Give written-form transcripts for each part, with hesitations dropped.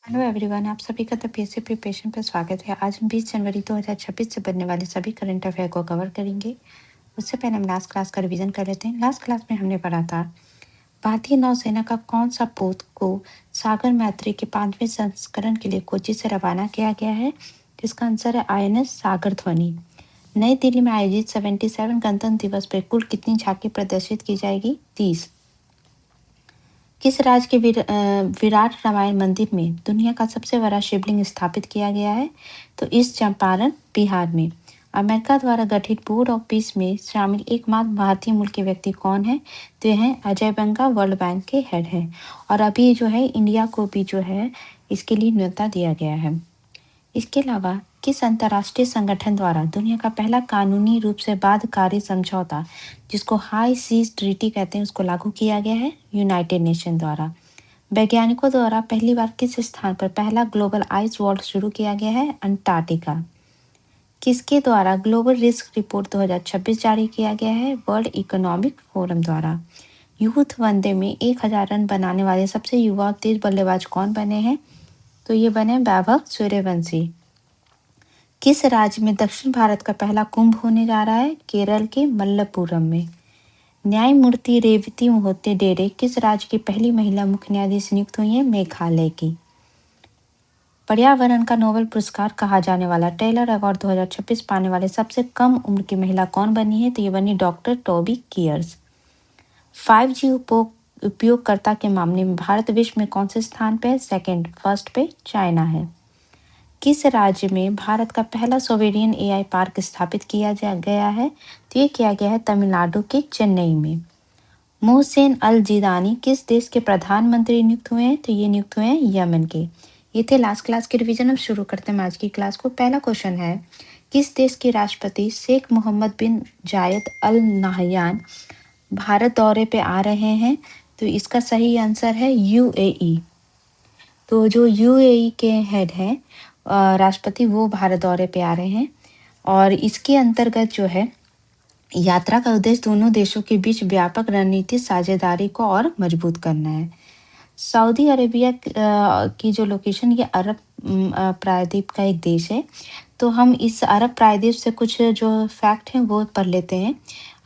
Hello everyone, आप सभी का द पीएससी प्रिपरेशन पर स्वागत है। आज हम 20 जनवरी 2026 से बनने वाले सभी करंट अफेयर को कवर करेंगे। उससे पहले हम लास्ट क्लास का रिवीजन कर लेते हैं। लास्ट क्लास में हमने पढ़ा था भारतीय नौसेना का कौन सा पोत को सागर मैत्री के 5वें संस्करण के लिए कोच्चि से रवाना किया गया है। जिसका आंसर है INS सागर ध्वनि। नई दिल्ली में आयोजित 77 गणतंत्र दिवस पर कुल कितनी झांकी प्रदर्शित की जाएगी? 30। किस राज्य के विराट रामायण मंदिर में दुनिया का सबसे बड़ा शिवलिंग स्थापित किया गया है? तो ईस्ट चंपारण, बिहार में। अमेरिका द्वारा गठित बोर्ड ऑफ पीस में शामिल एकमात्र भारतीय मूल के व्यक्ति कौन है? तो यह हैं अजय बंगा, वर्ल्ड बैंक के हेड हैं। और अभी जो है इंडिया को भी जो है इसके लिए न्योता दिया गया है। इसके अलावा किस अंतर्राष्ट्रीय संगठन द्वारा दुनिया का पहला कानूनी रूप से बाध्यकारी समझौता, जिसको हाई सीज ट्रीटी कहते हैं, उसको लागू किया गया है? यूनाइटेड नेशन द्वारा। वैज्ञानिकों द्वारा पहली बार किस स्थान पर पहला ग्लोबल आइस वॉल शुरू किया गया है? अंटार्कटिका। किसके द्वारा ग्लोबल रिस्क रिपोर्ट 2026 जारी किया गया है? वर्ल्ड इकोनॉमिक फोरम द्वारा। यूथ वनडे में 1000 रन बनाने वाले सबसे युवा तेज बल्लेबाज कौन बने हैं? तो ये बने वैभव सूर्यवंशी। किस राज्य में दक्षिण भारत का पहला कुंभ होने जा रहा है? केरल के मल्लपुरम में। न्यायमूर्ति रेवती मोहिते डेरे किस राज्य की पहली महिला मुख्य न्यायाधीश नियुक्त हुई है? मेघालय की। पर्यावरण का नोबेल पुरस्कार कहा जाने वाला टेलर अवार्ड 2026 पाने वाले सबसे कम उम्र की महिला कौन बनी है? तो ये बनी डॉक्टर टोबी कियर्स। 5G उपयोगकर्ता के मामले में भारत विश्व में कौन से स्थान पे है? सेकंड। फर्स्ट पे चाइना है। किस राज्य में भारत का पहला सोवेरियन AI पार्क स्थापित किया गया है? तो ये किया गया है तमिलनाडु के चेन्नई में। मोहसेन अल जिदानी किस देश के प्रधानमंत्री नियुक्त हुए हैं? तो ये नियुक्त हुए हैं यमन के। ये थे लास्ट क्लास के रिवीजन। अब शुरू करते हैं आज की क्लास को। पहला क्वेश्चन है, किस देश के राष्ट्रपति शेख मोहम्मद बिन जायद अल नाहयान भारत दौरे पे आ रहे हैं? तो इसका सही आंसर है UAE। तो जो UAE के हेड हैं राष्ट्रपति, वो भारत दौरे पे आ रहे हैं। और इसके अंतर्गत जो है यात्रा का उद्देश्य दोनों देशों के बीच व्यापक रणनीतिक साझेदारी को और मजबूत करना है। सऊदी अरेबिया की जो लोकेशन, ये अरब प्रायद्वीप का एक देश है। तो हम इस अरब प्रायद्वीप से कुछ जो फैक्ट हैं वो पढ़ लेते हैं।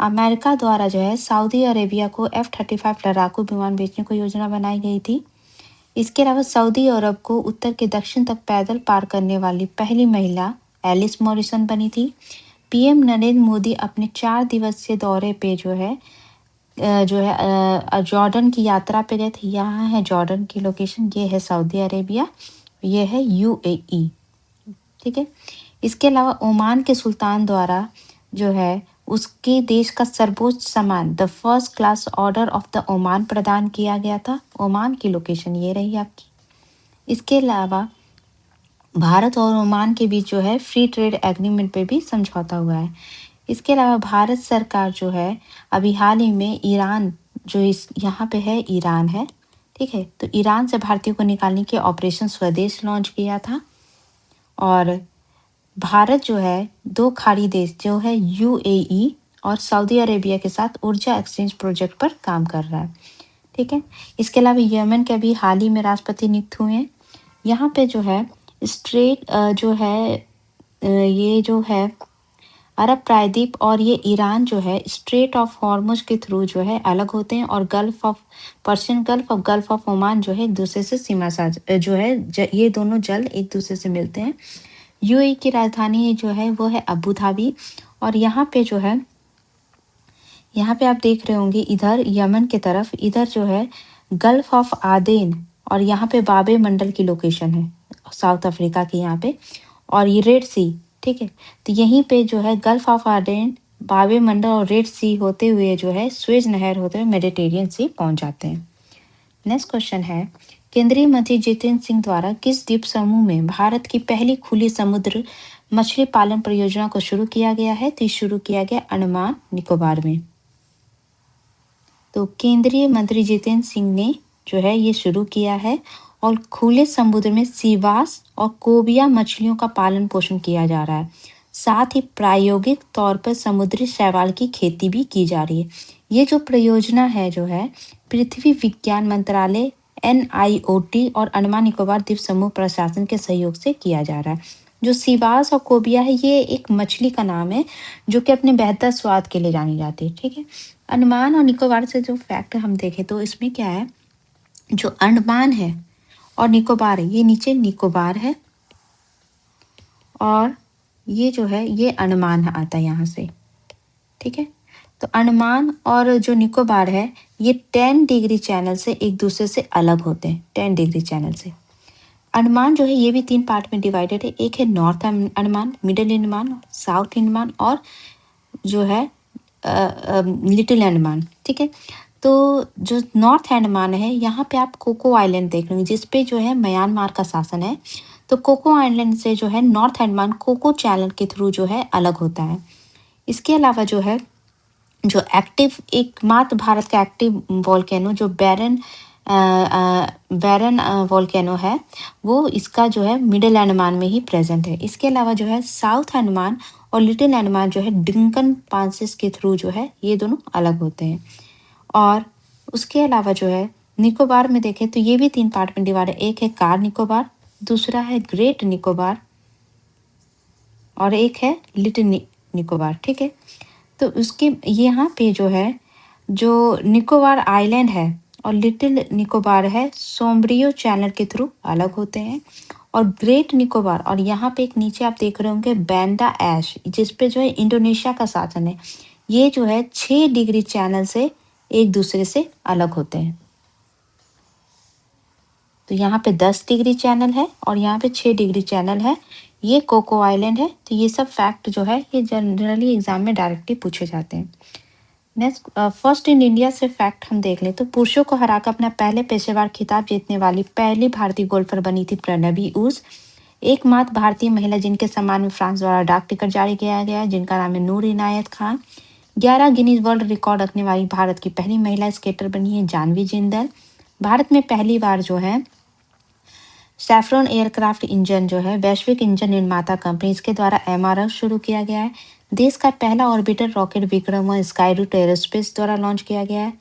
अमेरिका द्वारा जो है सऊदी अरेबिया को F-35 लड़ाकू विमान बेचने को योजना बनाई गई थी। इसके अलावा सऊदी अरब को उत्तर के दक्षिण तक पैदल पार करने वाली पहली महिला एलिस मॉरिसन बनी थी। PM नरेंद्र मोदी अपने 4 दिवसीय दौरे पे जो है जॉर्डन की यात्रा पे गए थे। यहाँ है जॉर्डन की लोकेशन, ये है सऊदी अरेबिया, ये है UAE। ठीक है। इसके अलावा ओमान के सुल्तान द्वारा जो है उसके देश का सर्वोच्च सम्मान the first class order of the Oman प्रदान किया गया था। ओमान की लोकेशन ये रही आपकी। इसके अलावा भारत और ओमान के बीच जो है फ्री ट्रेड एग्रीमेंट पे भी समझौता हुआ है। इसके अलावा भारत सरकार जो है अभी हाल ही में ईरान, जो इस यहाँ पे है ईरान है, ठीक है, तो ईरान से भारतीयों को निकालने के ऑपरेशन स्वदेश लॉन्च किया था। और भारत जो है 2 खाड़ी देश जो है UAE और सऊदी अरेबिया के साथ ऊर्जा एक्सचेंज प्रोजेक्ट पर काम कर रहा है। ठीक है। इसके अलावा यमन के अभी हाल ही में राष्ट्रपति नियुक्त हुए हैं। यहाँ पे जो है स्ट्रेट जो है ये जो है अरब प्रायद्वीप और ये ईरान जो है स्ट्रेट ऑफ हॉर्मुज के थ्रू जो है अलग होते हैं। और गल्फ ऑफ पर्शियन गल्फ और गल्फ ऑफ ओमान जो है एक दूसरे से सीमा साझ जो है ये दोनों जल एक दूसरे से मिलते हैं। UAE की राजधानी जो है वो है अबू धाबी। और यहाँ पे जो है यहाँ पे आप देख रहे होंगे इधर यमन के तरफ, इधर जो है गल्फ ऑफ आदेन और यहाँ पे बाबे मंडल की लोकेशन है साउथ अफ्रीका की यहाँ पे। और ये रेड सी, ठीक है, तो यहीं पे जो है गल्फ ऑफ आदेन, बाबे मंडल और रेड सी होते हुए जो है स्वेज नहर होते हुए मेडिटेरियन सी पहुंच जाते हैं। नेक्स्ट क्वेश्चन है, केंद्रीय मंत्री जितेंद्र सिंह द्वारा किस द्वीप समूह में भारत की पहली खुली समुद्र मछली पालन परियोजना को शुरू किया गया है? तो शुरू किया गया अंडमान निकोबार में। तो केंद्रीय मंत्री जितेंद्र सिंह ने जो है ये शुरू किया है और खुले समुद्र में सीवास और कोबिया मछलियों का पालन पोषण किया जा रहा है। साथ ही प्रायोगिक तौर पर समुद्री शैवाल की खेती भी की जा रही है। ये जो परियोजना है जो है पृथ्वी विज्ञान मंत्रालय NIOT और अंडमान निकोबार द्वीप समूह प्रशासन के सहयोग से किया जा रहा है। जो सीबास और कोबिया है, ये एक मछली का नाम है जो कि अपने बेहतर स्वाद के लिए जानी जाती है। ठीक है, अंडमान और निकोबार से जो फैक्ट हम देखें तो इसमें क्या है, जो अंडमान है और निकोबार है, ये नीचे निकोबार है और ये जो है ये अंडमान आता है यहाँ से। ठीक है, तो अंडमान और जो निकोबार है ये 10 डिग्री चैनल से एक दूसरे से अलग होते हैं। 10 डिग्री चैनल से अंडमान जो है ये भी 3 पार्ट में डिवाइडेड है। एक है north Andaman, middle Andaman, south Andaman और जो है लिटिल अंडमान। ठीक है, तो जो नॉर्थ अंडमान है यहाँ पे आप कोको आइलैंड देख रहे हो जिसपे जो है म्यांमार का शासन है। तो कोको आइलैंड से जो है नॉर्थ अंडमान कोको चैनल के थ्रू जो है अलग होता है। इसके अलावा जो है जो एक्टिव एकमात्र भारत का एक्टिव वॉल्केनो जो बैरन वॉल्केनो है, वो इसका जो है मिडिल अंडमान में ही प्रेजेंट है। इसके अलावा जो है साउथ अंडमान और लिटिल अंडमान जो है डिंकन पासेस के थ्रू जो है ये दोनों अलग होते हैं। और उसके अलावा जो है निकोबार में देखें तो ये भी 3 पार्ट में डिवाइड है। एक है कार निकोबार, दूसरा है ग्रेट निकोबार और एक है लिटिल निकोबार। ठीक है, तो उसके यहाँ पे जो है जो निकोबार आइलैंड है और लिटिल निकोबार है सोम्ब्रियो चैनल के थ्रू अलग होते हैं। और ग्रेट निकोबार और यहाँ पे एक नीचे आप देख रहे होंगे बैंडा ऐश जिसपे जो है इंडोनेशिया का शासन है, ये जो है 6 डिग्री चैनल से एक दूसरे से अलग होते हैं। तो यहाँ पे 10 डिग्री चैनल है और यहाँ पे 6 डिग्री चैनल है। ये कोको आइलैंड है। तो ये सब फैक्ट जो है ये जनरली एग्जाम में डायरेक्टली पूछे जाते हैं। नेक्स्ट, फर्स्ट इन इंडिया से फैक्ट हम देख लें तो पुरुषों को हराकर अपना पहले पेशेवर खिताब जीतने वाली पहली भारतीय गोल्फर बनी थी प्रणबी उस, एकमात्र भारतीय महिला जिनके सम्मान में फ्रांस द्वारा डाक टिकट जारी किया गया है, जिनका नाम है नूर Inayat Khan. 11 Guinness world record रखने वाली भारत की पहली महिला स्केटर बनी है जानवी जिंदल। भारत में पहली बार जो है सैफ्रॉन एयरक्राफ्ट इंजन जो है वैश्विक इंजन निर्माता कंपनी इसके द्वारा MRF शुरू किया गया है। देश का पहला orbiter rocket Vikram Skyroot aerospace द्वारा लॉन्च किया गया है।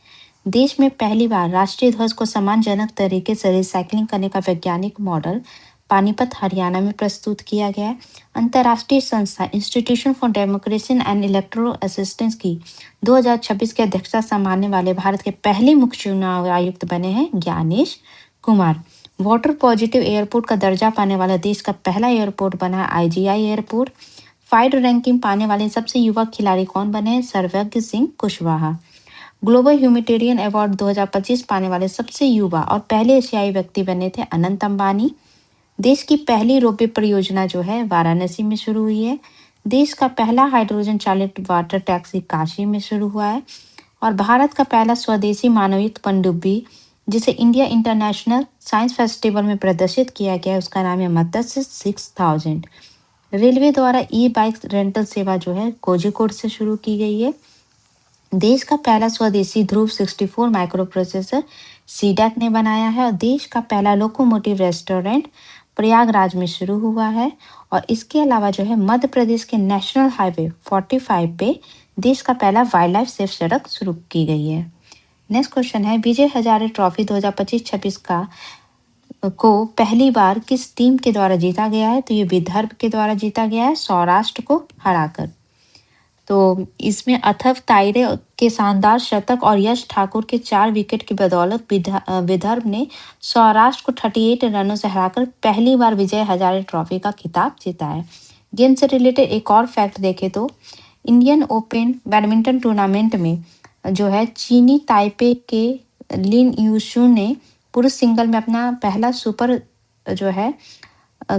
देश में पहली बार राष्ट्रीय ध्वज को सम्मानजनक तरीके से रिसाइकलिंग करने का वैज्ञानिक मॉडल पानीपत हरियाणा में प्रस्तुत किया गया है। अंतर्राष्ट्रीय संस्था institution for democracy and electoral assistance की 2026 की अध्यक्षता संभालने वाले भारत के पहले मुख्य चुनाव आयुक्त बने हैं Gyanesh Kumar. Water positive airport का दर्जा पाने वाला देश का पहला एयरपोर्ट बना है IGI एयरपोर्ट। 5 रैंकिंग पाने वाले सबसे युवा खिलाड़ी कौन बने हैं? सर्वज्ञ Singh Kushwaha. Global humanitarian award 2025 पाने वाले सबसे युवा और पहले एशियाई व्यक्ति बने थे अनंत अंबानी। देश की पहली रोपवे परियोजना जो है वाराणसी में शुरू हुई है। देश का पहला हाइड्रोजन चालित वाटर टैक्सी काशी में शुरू हुआ है। और भारत का पहला स्वदेशी मानवयुक्त पनडुब्बी जिसे इंडिया इंटरनेशनल साइंस फेस्टिवल में प्रदर्शित किया गया है उसका नाम है मत्स्य 6000। रेलवे द्वारा ई-बाइक रेंटल सेवा जो है कोझिकोड से शुरू की गई है। देश का पहला स्वदेशी ध्रुव 64 माइक्रो प्रोसेसर सीडैक ने बनाया है। और देश का पहला लोकोमोटिव रेस्टोरेंट प्रयागराज में शुरू हुआ है। और इसके अलावा जो है मध्य प्रदेश के नेशनल हाईवे 45 पे देश का पहला वाइल्ड लाइफ सेफ सड़क शुरू की गई है। नेक्स्ट क्वेश्चन है विजय हजारे ट्रॉफी 2025-26 का को पहली बार किस टीम के द्वारा जीता गया है? तो ये विदर्भ के द्वारा जीता गया है सौराष्ट्र को हराकर। तो इसमें अथर्व तायरे के शानदार शतक और यश ठाकुर के 4 विकेट की बदौलत विदर्भ ने सौराष्ट्र को 38 रनों से हराकर पहली बार विजय हजारे ट्रॉफी का खिताब जीता है। गेम से रिलेटेड एक और फैक्ट देखें तो इंडियन ओपन बैडमिंटन टूर्नामेंट में जो है चीनी ताइपे के लिन यूशु ने पुरुष सिंगल में अपना पहला सुपर जो है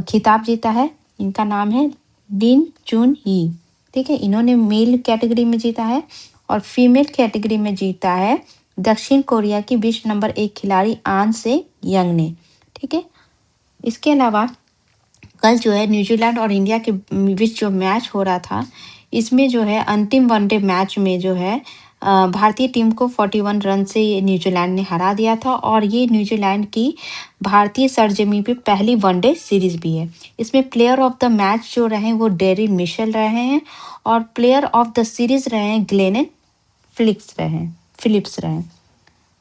खिताब जीता है। इनका नाम है लिन चुन ही। ठीक है, इन्होंने मेल कैटेगरी में जीता है और फीमेल कैटेगरी में जीता है दक्षिण कोरिया की विश्व नंबर 1 खिलाड़ी आन से यंग ने। ठीक है, इसके अलावा कल जो है न्यूजीलैंड और इंडिया के बीच जो मैच हो रहा था इसमें जो है अंतिम वनडे मैच में जो है भारतीय टीम को 41 रन से न्यूजीलैंड ने हरा दिया था। और ये न्यूजीलैंड की भारतीय सरजमी पे पहली वनडे सीरीज भी है। इसमें प्लेयर ऑफ द मैच जो रहे वो डेरिल मिशेल रहे हैं और प्लेयर ऑफ द सीरीज रहे हैं ग्लेनन फिलिप्स रहे हैं।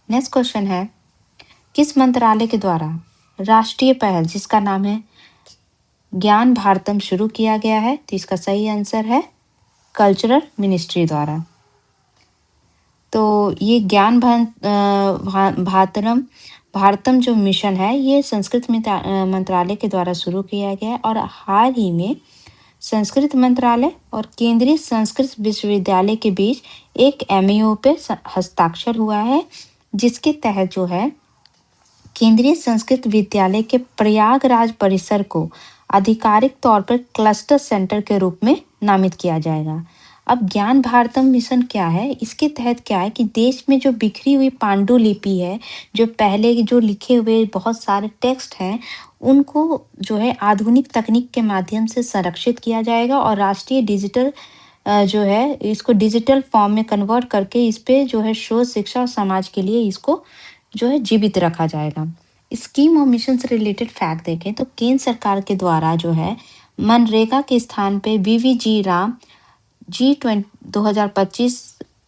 नेक्स्ट क्वेश्चन है किस मंत्रालय के द्वारा राष्ट्रीय पहल जिसका नाम है ज्ञान भारतम शुरू किया गया है? तो इसका सही आंसर है कल्चरल मिनिस्ट्री द्वारा। तो ये ज्ञान भारतम जो मिशन है ये संस्कृत मंत्रालय के द्वारा शुरू किया गया है और हाल ही में संस्कृत मंत्रालय और केंद्रीय संस्कृत विश्वविद्यालय के बीच एक एमओयू पे हस्ताक्षर हुआ है, जिसके तहत जो है केंद्रीय संस्कृत विद्यालय के प्रयागराज परिसर को आधिकारिक तौर पर क्लस्टर सेंटर के रूप में नामित किया जाएगा। अब ज्ञान भारतम मिशन क्या है? इसके तहत क्या है कि देश में जो बिखरी हुई पांडुलिपि है, जो पहले जो लिखे हुए बहुत सारे टेक्स्ट हैं, उनको जो है आधुनिक तकनीक के माध्यम से संरक्षित किया जाएगा और राष्ट्रीय डिजिटल जो है इसको डिजिटल फॉर्म में कन्वर्ट करके इस पे जो है शोध, शिक्षा और समाज के लिए इसको जो है जीवित रखा जाएगा। स्कीम और मिशन से रिलेटेड फैक्ट देखें तो केंद्र सरकार के द्वारा जो है मनरेगा के स्थान पे वीवीजी राम G20 2025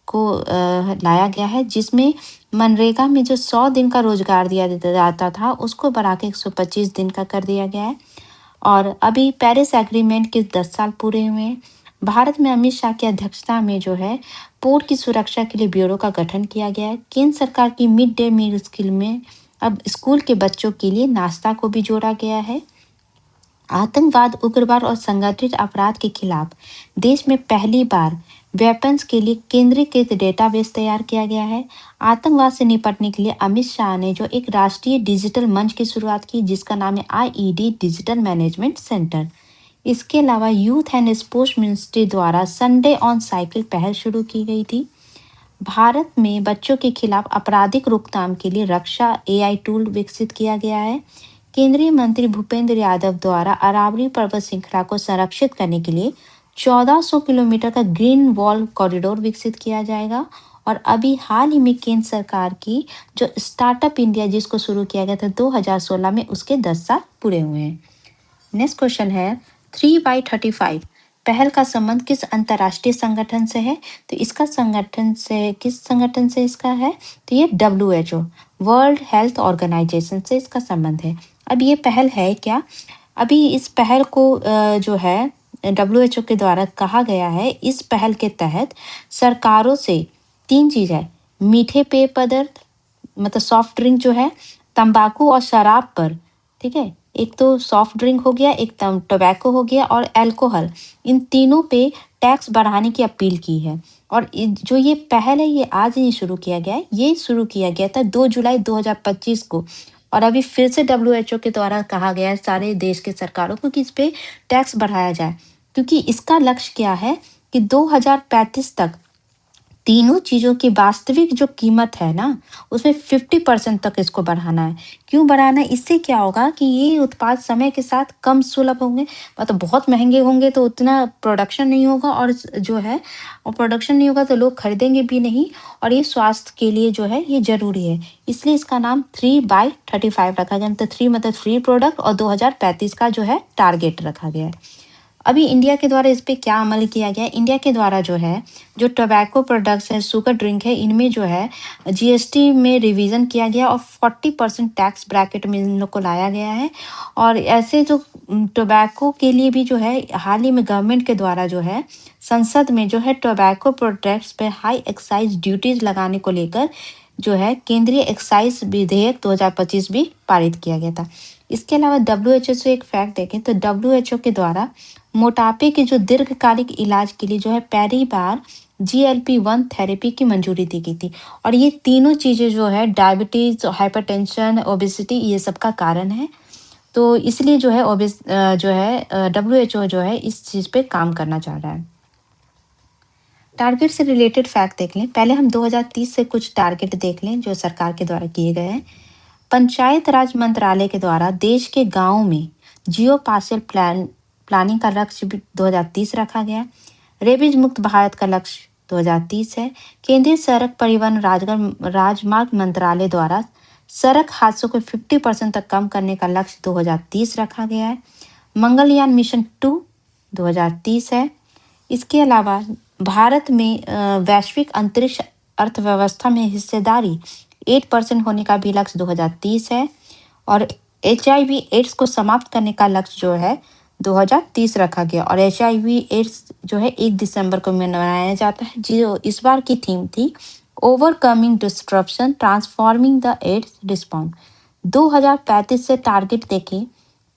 को लाया गया है, जिसमें मनरेगा में जो 100 दिन का रोजगार दिया जाता था उसको बढ़ा के 125 दिन का कर दिया गया है। और अभी पेरिस एग्रीमेंट के 10 साल पूरे हुए हैं। भारत में अमित शाह की अध्यक्षता में जो है पोर्ट की सुरक्षा के लिए ब्यूरो का गठन किया गया है। केंद्र सरकार की मिड डे मील स्कीम में अब स्कूल के बच्चों के लिए नाश्ता को भी जोड़ा गया है। आतंकवाद, उग्रवाद और संगठित अपराध के खिलाफ देश में पहली बार वेपन्स के लिए केंद्रीकृत डेटाबेस तैयार किया गया है। आतंकवाद से निपटने के लिए अमित शाह ने जो एक राष्ट्रीय डिजिटल मंच की शुरुआत की, जिसका नाम है आईईडी डिजिटल मैनेजमेंट सेंटर। इसके अलावा यूथ एंड स्पोर्ट्स मिनिस्ट्री द्वारा संडे ऑन साइकिल पहल शुरू की गई थी। भारत में बच्चों के खिलाफ आपराधिक रोकथाम के लिए रक्षा एआई टूल विकसित किया गया है। केंद्रीय मंत्री भूपेंद्र यादव द्वारा अरावली पर्वत श्रृंखला को संरक्षित करने के लिए 1400 किलोमीटर का ग्रीन वॉल कॉरिडोर विकसित किया जाएगा। और अभी हाल ही में केंद्र सरकार की जो स्टार्टअप इंडिया जिसको शुरू किया गया था 2016 में, उसके 10 साल पूरे हुए हैं। नेक्स्ट क्वेश्चन है 3x35 पहल का संबंध किस अंतर्राष्ट्रीय संगठन से है? तो इसका किस संगठन से इसका है? तो ये WHO वर्ल्ड हेल्थ ऑर्गेनाइजेशन से इसका संबंध है। अब ये पहल है क्या? अभी इस पहल को जो है WHO के द्वारा कहा गया है, इस पहल के तहत सरकारों से 3 चीज है, मीठे पेय पदार्थ मतलब सॉफ्ट ड्रिंक जो है, तंबाकू और शराब पर, ठीक है, एक तो सॉफ्ट ड्रिंक हो गया, एक टोबैको हो गया और अल्कोहल, इन तीनों पे टैक्स बढ़ाने की अपील की है। और जो ये पहल है ये आज नहीं शुरू किया गया है, ये शुरू किया गया था 2 जुलाई 2025 को। और अभी फिर से WHO के द्वारा कहा गया है सारे देश के सरकारों को कि इस पे टैक्स बढ़ाया जाए, क्योंकि इसका लक्ष्य क्या है कि 2035 तक तीनों चीज़ों की वास्तविक जो कीमत है ना, उसमें 50% तक इसको बढ़ाना है। क्यों बढ़ाना है? इससे क्या होगा कि ये उत्पाद समय के साथ कम सुलभ होंगे, मतलब बहुत महंगे होंगे तो उतना प्रोडक्शन नहीं होगा, और जो है और प्रोडक्शन नहीं होगा तो लोग खरीदेंगे भी नहीं, और ये स्वास्थ्य के लिए जो है ये ज़रूरी है। इसलिए इसका नाम 3x35 रखा गया, मतलब 3 मतलब फ्री प्रोडक्ट और 2035 का जो है टारगेट रखा गया है। अभी इंडिया के द्वारा इस पे क्या अमल किया गया है? इंडिया के द्वारा जो है जो टोबैको प्रोडक्ट्स है, शुगर ड्रिंक है, इनमें जो है जीएसटी में रिवीजन किया गया और 40% टैक्स ब्रैकेट में इन लोग को लाया गया है। और ऐसे जो टोबैको के लिए भी जो है हाल ही में गवर्नमेंट के द्वारा जो है संसद में जो है टोबैको प्रोडक्ट्स पे हाई एक्साइज ड्यूटीज लगाने को लेकर जो है केंद्रीय एक्साइज विधेयक 2025 भी पारित किया गया था। इसके अलावा WHO से एक फैक्ट देखें तो WHO के द्वारा मोटापे के जो दीर्घकालिक इलाज के लिए जो है पहली बार GLP-1 थेरेपी की मंजूरी दी गई थी। और ये तीनों चीज़ें जो है डायबिटीज, हाइपरटेंशन, ओबेसिटी, ये सब का कारण है। तो इसलिए जो है WHO जो है इस चीज़ पे काम करना चाह रहा है। टारगेट से रिलेटेड फैक्ट देख लें। पहले हम 2030 से कुछ टारगेट देख लें जो सरकार के द्वारा किए गए हैं। पंचायत राज मंत्रालय के द्वारा देश के गाँव में जियो पार्सल प्लानिंग का लक्ष्य भी 2030 रखा गया। रेबीज मुक्त भारत का लक्ष्य 2030 है। केंद्रीय सड़क परिवहन राजमार्ग मंत्रालय द्वारा सड़क हादसों को 50% तक कम करने का लक्ष्य 2030 रखा गया है। मंगलयान मिशन 2 2030 है। इसके अलावा भारत में वैश्विक अंतरिक्ष अर्थव्यवस्था में हिस्सेदारी 8% होने का भी लक्ष्य 2030 है। और HIV एड्स को समाप्त करने का लक्ष्य जो है 2030 रखा गया। और HIV एड्स जो है 1 दिसंबर को मनाया जाता है, जो इस बार की थीम थी overcoming disruption transforming the AIDS response. 2035 से टारगेट देखें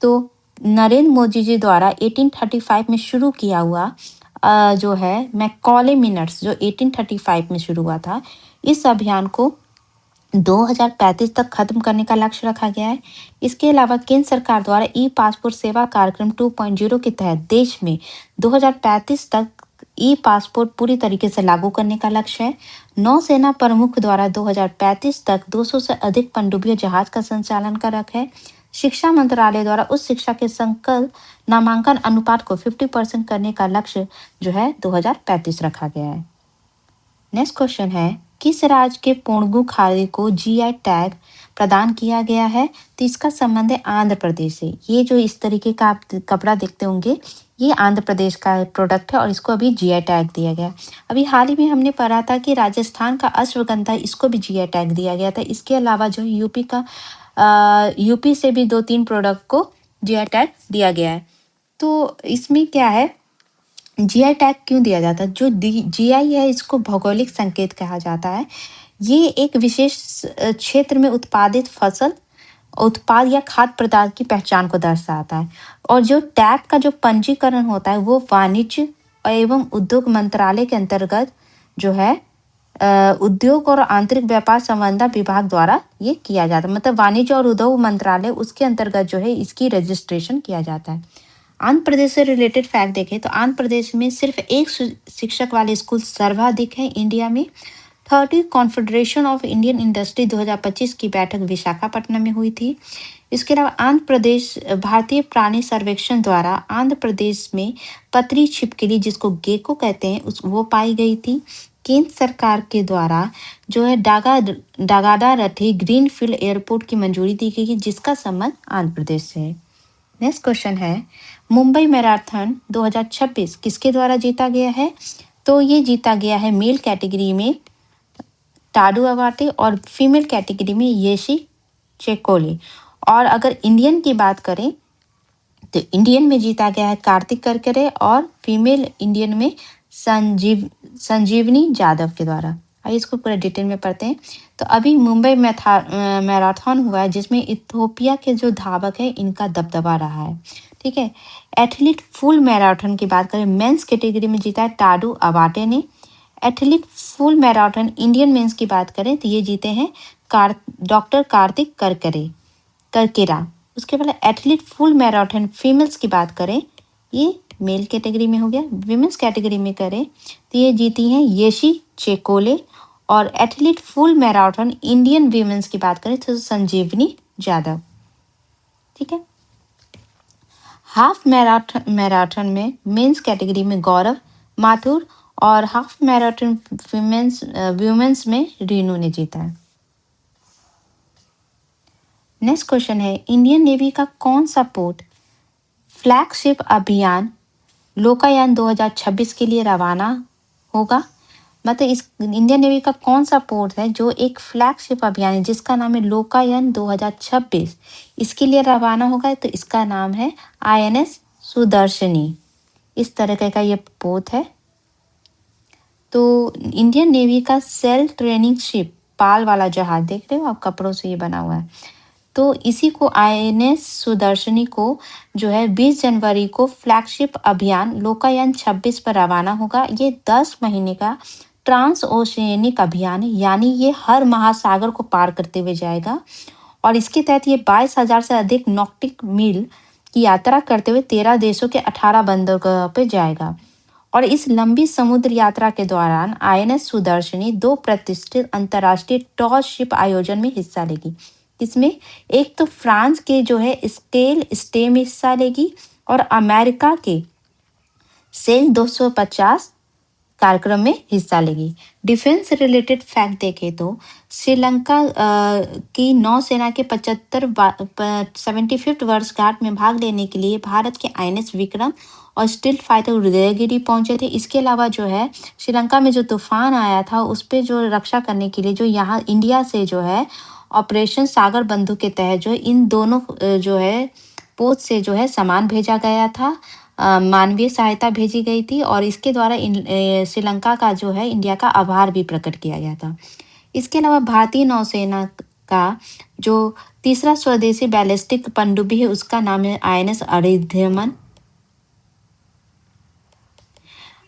तो नरेंद्र मोदी जी द्वारा 1835 में शुरू किया हुआ जो है मैकॉले मिनट्स, जो 1835 में शुरू हुआ था, इस अभियान को 2035 तक खत्म करने का लक्ष्य रखा गया है। इसके अलावा केंद्र सरकार द्वारा ई पासपोर्ट सेवा कार्यक्रम 2.0 के तहत देश में 2035 तक ई पासपोर्ट पूरी तरीके से लागू करने का लक्ष्य है। नौसेना प्रमुख द्वारा 2035 तक 200 से अधिक पनडुब्बी जहाज का संचालन कर रखा है। शिक्षा मंत्रालय द्वारा उच्च शिक्षा के संकल्प नामांकन अनुपात को 50% करने का लक्ष्य जो है 2035 रखा गया है। नेक्स्ट क्वेश्चन है, किस राज्य के पोंगू खादी को GI टैग प्रदान किया गया है? तो इसका संबंध है आंध्र प्रदेश से। ये जो इस तरीके का आप कपड़ा देखते होंगे, ये आंध्र प्रदेश का प्रोडक्ट है और इसको अभी GI टैग दिया गया। अभी हाल ही में हमने पढ़ा था कि राजस्थान का अश्वगंधा, इसको भी GI टैग दिया गया था। इसके अलावा जो यूपी से भी 2-3 प्रोडक्ट को GI टैग दिया गया है। तो इसमें क्या है, GI टैग क्यों दिया जाता है? जो GI है, इसको भौगोलिक संकेत कहा जाता है। ये एक विशेष क्षेत्र में उत्पादित फसल, उत्पाद या खाद्य पदार्थ की पहचान को दर्शाता है। और जो टैग का जो पंजीकरण होता है वो वाणिज्य एवं उद्योग मंत्रालय के अंतर्गत जो है उद्योग और आंतरिक व्यापार संवर्धन विभाग द्वारा ये किया जाता है। मतलब वाणिज्य और उद्योग मंत्रालय, उसके अंतर्गत जो है इसकी रजिस्ट्रेशन किया जाता है। आंध्र प्रदेश से रिलेटेड फैक्ट देखें तो आंध्र प्रदेश में सिर्फ एक शिक्षक वाले स्कूल सर्वाधिक है इंडिया में। 30 कॉन्फेडरेशन ऑफ इंडियन इंडस्ट्री 2025 की बैठक विशाखापट्टनम में हुई थी। इसके अलावा आंध्र प्रदेश भारतीय प्राणी सर्वेक्षण द्वारा आंध्र प्रदेश में पतरी छिपकली, जिसको गेको कहते हैं, वो पाई गई थी। केंद्र सरकार के द्वारा जो है डागाडा रथी ग्रीनफील्ड एयरपोर्ट की मंजूरी दी गई है, जिसका संबंध आंध्र प्रदेश से है। नेक्स्ट क्वेश्चन है, मुंबई मैराथन 2026 किसके द्वारा जीता गया है? तो ये जीता गया है मेल कैटेगरी में टाडू अवाटे और फीमेल कैटेगरी में येशी चेकोले। और अगर इंडियन की बात करें तो इंडियन में जीता गया है कार्तिक करकरे और फीमेल इंडियन में संजीवनी जादव के द्वारा। आइए इसको पूरा डिटेल में पढ़ते हैं। तो अभी मुंबई मैराथन हुआ है, जिसमें इथियोपिया के जो धावक है इनका दबदबा रहा है। ठीक है। एथलीट फुल मैराथन की बात करें, मेंस कैटेगरी में जीता है टाडू अवाटे ने। Athlete full marathon Indian mains की बात करें तो ये जीते हैं डॉक्टर कार्तिक करकेरा। उसके बाद एथलीट फुल मैराथन फीमेल्स की बात करें, ये मेल कैटेगरी में हो गया। विमेंस कैटेगरी में करें तो ये जीती हैं येशी चेकोले। और athlete full marathon Indian women's की बात करें तो संजीवनी जादव। ठीक है। हाफ मैराथन में मेंस कैटेगरी में गौरव माथुर और हाफ मैराथन वुमेन्स में रीनू ने जीता है। नेक्स्ट क्वेश्चन है, इंडियन नेवी का कौन सा पोर्ट फ्लैगशिप अभियान लोकायान 2026 के लिए रवाना होगा? मतलब इस इंडियन नेवी का कौन सा पोर्ट है जो एक फ्लैगशिप अभियान है जिसका नाम है लोकायान 2026, इसके लिए रवाना होगा? तो इसका नाम है INS सुदर्शनी। इस तरह का ये पोत है। तो इंडियन नेवी का सेल ट्रेनिंग शिप पाल वाला जहाज देख रहे हो आप, कपड़ों से ये बना हुआ है। तो इसी को INS सुदर्शनी को जो है 20 जनवरी को फ्लैगशिप अभियान लोकायान 26 पर रवाना होगा। ये 10 महीने का ट्रांस ओशियनिक अभियान है, यानी ये हर महासागर को पार करते हुए जाएगा। और इसके तहत ये 22,000 से अधिक नॉटिक मील की यात्रा करते हुए 13 देशों के 18 बंदरगाहों पर जाएगा। और इस लंबी समुद्र यात्रा के दौरान INS सुदर्शनी 2 प्रतिष्ठित अंतर्राष्ट्रीय टॉस शिप आयोजन में हिस्सा लेगी। इसमें एक तो फ्रांस के जो है स्टे में हिस्सा लेगी और अमेरिका के सेल 250 कार्यक्रम में हिस्सा लेगी। डिफेंस रिलेटेड फैक्ट देखें तो श्रीलंका की नौसेना के 75th वर्षगांठ में भाग लेने के लिए भारत के आईएनएस विक्रम और स्टील फाइटर उदयगिरी पहुंचे थे। इसके अलावा जो है श्रीलंका में जो तूफान आया था उस पे जो रक्षा करने के लिए जो यहाँ इंडिया से जो है ऑपरेशन सागर बंधु के तहत जो है इन दोनों जो है पोत से जो है सामान भेजा गया था। मानवीय सहायता भेजी गई थी और इसके द्वारा श्रीलंका का जो है इंडिया का आभार भी प्रकट किया गया था। इसके अलावा भारतीय नौसेना का जो तीसरा स्वदेशी बैलिस्टिक पनडुब्बी है उसका नाम है आईएनएस अरिंधमन।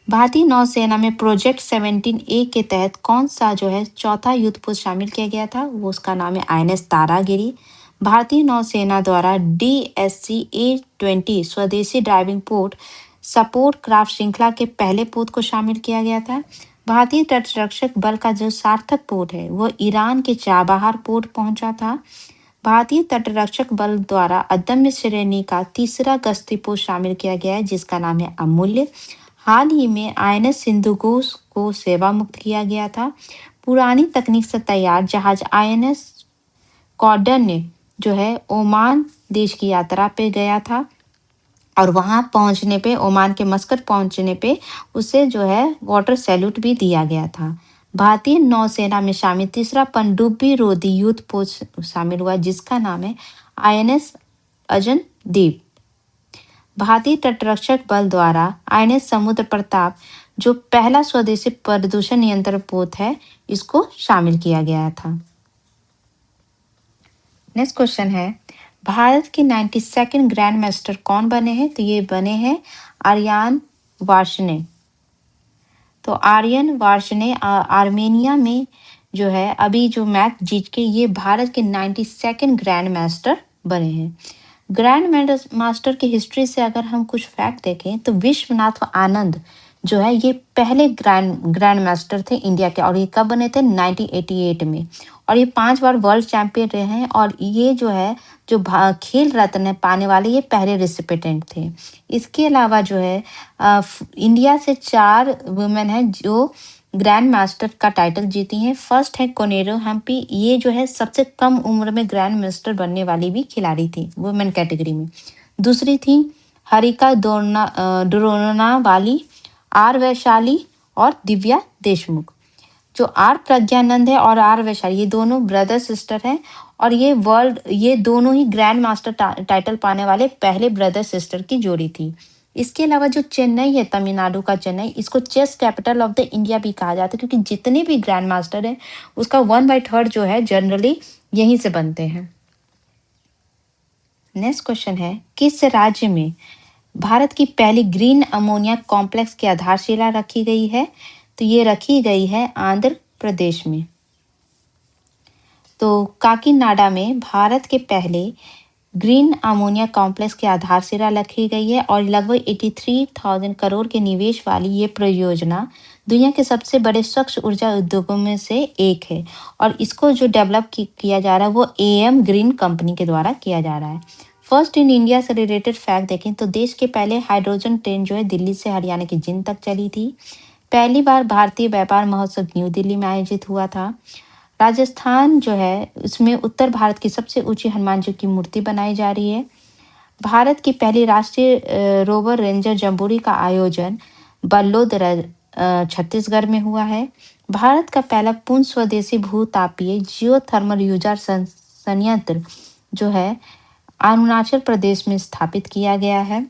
भारतीय नौसेना में प्रोजेक्ट 17A के तहत कौन सा जो है चौथा युद्ध पोत शामिल किया गया था, वो उसका नाम है आईएनएस तारागिरी। भारतीय नौसेना द्वारा DSC-A20 स्वदेशी ड्राइविंग पोत सपोर्ट क्राफ्ट श्रृंखला के पहले पोत को शामिल किया गया था। भारतीय तटरक्षक बल का जो सार्थक पोत है वो ईरान के चाबहार पोर्ट पहुंचा था। भारतीय तटरक्षक बल द्वारा अदम्य श्रेणी का तीसरा गश्ती पोत शामिल किया गया है जिसका नाम है अमूल्य। हाल ही में आईएनएस सिंधुघोष को सेवा मुक्त किया गया था। पुरानी तकनीक से तैयार जहाज आईएनएस कौंडिन्य जो है ओमान देश की यात्रा पे गया था और वहां पहुंचने पे ओमान के मस्कट पहुंचने पे उसे जो है वाटर सैल्यूट भी दिया गया था। भारतीय नौसेना में शामिल तीसरा पनडुब्बी रोधी युद्ध पोत शामिल हुआ जिसका नाम है आईएनएस अजनदीप। भारतीय तटरक्षक बल द्वारा आईएनएस समुद्र प्रताप जो पहला स्वदेशी प्रदूषण नियंत्रण पोत है इसको शामिल किया गया था। नेक्स्ट क्वेश्चन है भारत के 92nd ग्रैंड मास्टर कौन बने हैं, तो ये बने हैं आर्यन वार्ष्णे। तो आर्यन वार्ष्णे आर्मेनिया में जो है अभी जो मैच जीत के ये भारत के 92nd ग्रैंड मास्टर बने हैं। ग्रैंड मास्टर की हिस्ट्री से अगर हम कुछ फैक्ट देखें तो विश्वनाथ आनंद जो है ये पहले ग्रैंड मास्टर थे इंडिया के और ये कब बने थे 1988 में और ये 5 बार वर्ल्ड चैंपियन रहे हैं और ये जो है जो खेल रत्न पाने वाले ये पहले रिसिपिटेंट थे। इसके अलावा जो है इंडिया से 4 वुमेन हैं जो ग्रैंड मास्टर का टाइटल जीती हैं। फर्स्ट है कोनेरो हम्पी, ये जो है सबसे कम उम्र में ग्रैंड मास्टर बनने वाली भी खिलाड़ी थी वुमेन कैटेगरी में। दूसरी थी हरिका डोरनावाली, आर वैशाली और दिव्या देशमुख। जो आर प्रज्ञानंद है और आर वैशाली ये दोनों ब्रदर सिस्टर हैं और ये दोनों ही ग्रैंड मास्टर टाइटल पाने वाले पहले ब्रदर सिस्टर की जोड़ी थी। इसके अलावा जो चेन्नई है तमिलनाडु का चेन्नई, इसको chess capital of the India भी कहा जाता है क्योंकि जितने भी ग्रैंड मास्टर हैं उसका 1/3 जो है जनरली यहीं से बनते हैं। नेक्स्ट क्वेश्चन है किस राज्य में भारत की पहली ग्रीन अमोनिया कॉम्प्लेक्स की आधारशिला रखी गई है, तो ये रखी गई है आंध्र प्रदेश में। तो काकीनाडा में भारत के पहले ग्रीन अमोनिया कॉम्प्लेक्स की आधारशिला रखी गई है और लगभग 83,000 करोड़ के निवेश वाली ये परियोजना दुनिया के सबसे बड़े स्वच्छ ऊर्जा उद्योगों में से एक है और इसको जो डेवलप किया जा रहा है वो AM ग्रीन कंपनी के द्वारा किया जा रहा है। फर्स्ट इन इंडिया से रिलेटेड फैक्ट देखें तो देश के पहले हाइड्रोजन ट्रेन जो है दिल्ली से हरियाणा की जिंद तक चली थी। पहली बार भारतीय व्यापार महोत्सव न्यू दिल्ली में आयोजित हुआ था। राजस्थान जो है उसमें उत्तर भारत की सबसे ऊंची हनुमान जी की मूर्ति बनाई जा रही है। भारत की पहली राष्ट्रीय रोवर रेंजर जम्बूरी का आयोजन बल्लोद छत्तीसगढ़ में हुआ है। भारत का पहला पूर्ण स्वदेशी भूतापीय जियोथर्मल ऊर्जा संयंत्र जो है अरुणाचल प्रदेश में स्थापित किया गया है।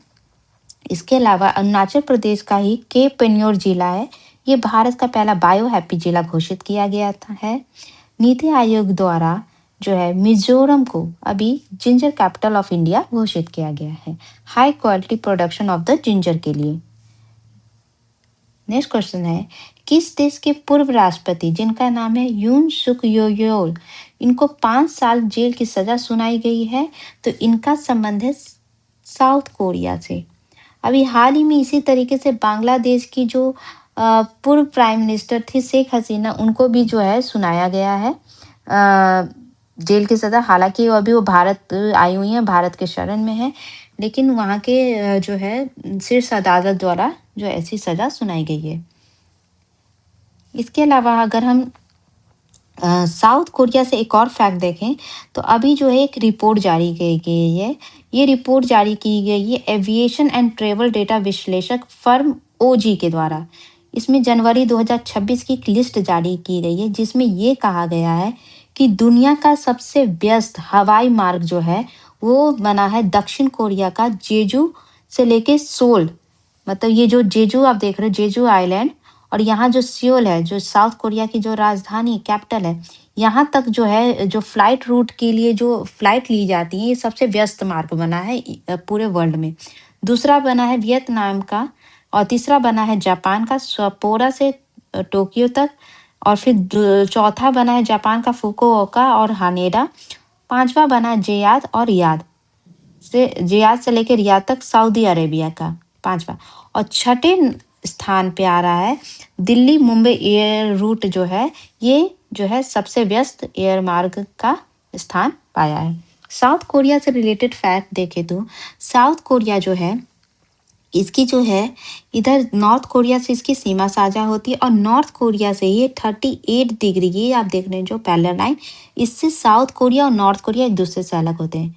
इसके अलावा अरुणाचल प्रदेश का ही के पेन्योर जिला है, ये भारत का पहला बायो हैप्पी जिला घोषित किया गया है। नीति आयोग द्वारा जो है मिजोरम को अभी जिंजर कैपिटल ऑफ इंडिया घोषित किया गया है high quality production of the ginger के लिए। नेक्स्ट क्वेश्चन है किस देश के पूर्व राष्ट्रपति जिनका नाम है यून सुक योयोल, इनको 5 साल जेल की सजा सुनाई गई है, तो इनका संबंध है साउथ कोरिया से। अभी हाल ही में इसी तरीके से बांग्लादेश की जो पूर्व प्राइम मिनिस्टर थी शेख हसीना, उनको भी जो है सुनाया गया है जेल की सजा। हालांकि वो भारत आई हुई हैं, भारत के शरण में है, लेकिन वहाँ के जो है शीर्ष अदालत द्वारा जो ऐसी सजा सुनाई गई है। इसके अलावा अगर हम साउथ कोरिया से एक और फैक्ट देखें तो अभी जो है एक रिपोर्ट जारी की गई है। ये रिपोर्ट जारी की गई है एविएशन एंड ट्रेवल डेटा विश्लेषक फर्म ओजी के द्वारा। इसमें जनवरी 2026 की एक लिस्ट जारी की गई है जिसमें ये कहा गया है कि दुनिया का सबसे व्यस्त हवाई मार्ग जो है वो बना है दक्षिण कोरिया का जेजू से लेके सोल। मतलब ये जो जेजू आप देख रहे हो, जेजू आइलैंड, और यहाँ जो सियोल है, जो साउथ कोरिया की जो राजधानी कैपिटल है, यहाँ तक जो है जो फ्लाइट रूट के लिए जो फ्लाइट ली जाती है, ये सबसे व्यस्त मार्ग बना है पूरे वर्ल्ड में। दूसरा बना है वियतनाम का, और तीसरा बना है जापान का सपोरा से टोक्यो तक, और फिर चौथा बना है जापान का फुकुओका और हानेडा। पांचवा बना है जियाद से लेकर रियाद तक सऊदी अरेबिया का पांचवा। और छठे स्थान पे आ रहा है दिल्ली मुंबई एयर रूट जो है, ये जो है सबसे व्यस्त एयर मार्ग का स्थान पाया है। साउथ कोरिया से रिलेटेड फैक्ट देखें तो साउथ कोरिया जो है इसकी जो है इधर नॉर्थ कोरिया से इसकी सीमा साझा होती है, और नॉर्थ कोरिया से ये 38 डिग्री, ये आप देख रहे हैं जो पैरेलल लाइन, इससे साउथ कोरिया और नॉर्थ कोरिया एक दूसरे से अलग होते हैं।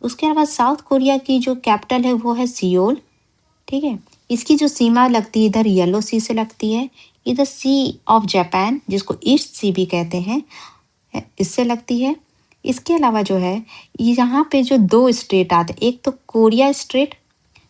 उसके अलावा साउथ कोरिया की जो कैपिटल है वो है सियोल। ठीक है, इसकी जो सीमा लगती है इधर येलो सी से लगती है, इधर सी ऑफ जापान जिसको ईस्ट सी भी कहते हैं इससे लगती है। इसके अलावा जो है यहाँ पे जो दो स्टेट आते हैं, एक तो कोरिया स्टेट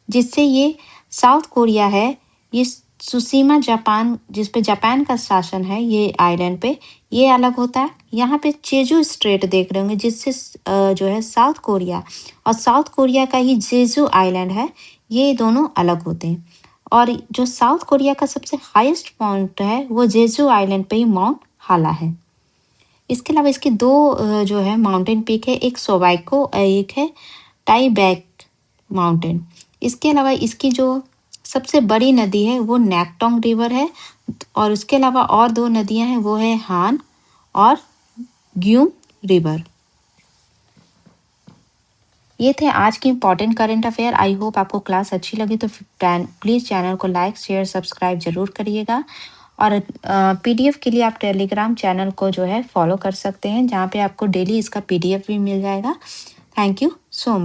जिससे ये साउथ कोरिया है, ये सुसीमा जापान जिस पे जापान का शासन है ये आइलैंड पे, ये अलग होता है। यहाँ पे चेजू स्ट्रेट देख रहे होंगे जिससे जो है साउथ कोरिया और साउथ कोरिया का ही जेजू आइलैंड है, ये दोनों अलग होते हैं। और जो साउथ कोरिया का सबसे हाईएस्ट पॉइंट है वो जेजू आइलैंड पे ही माउंट हाला है। इसके अलावा इसके दो जो है माउंटेन पीक है, एक सोवाइको, एक है टाईबैक माउंटेन। इसके अलावा इसकी जो सबसे बड़ी नदी है वो नेक्टोंग रिवर है, और उसके अलावा और दो नदियां हैं वो है हान और ग्यूम रिवर। ये थे आज की important current affair. I hope आपको क्लास अच्छी लगी, तो प्लीज़ चैनल को लाइक शेयर सब्सक्राइब जरूर करिएगा। और पीडीएफ के लिए आप टेलीग्राम चैनल को जो है फॉलो कर सकते हैं, जहाँ पे आपको डेली इसका पीडीएफ भी मिल जाएगा। Thank you so much.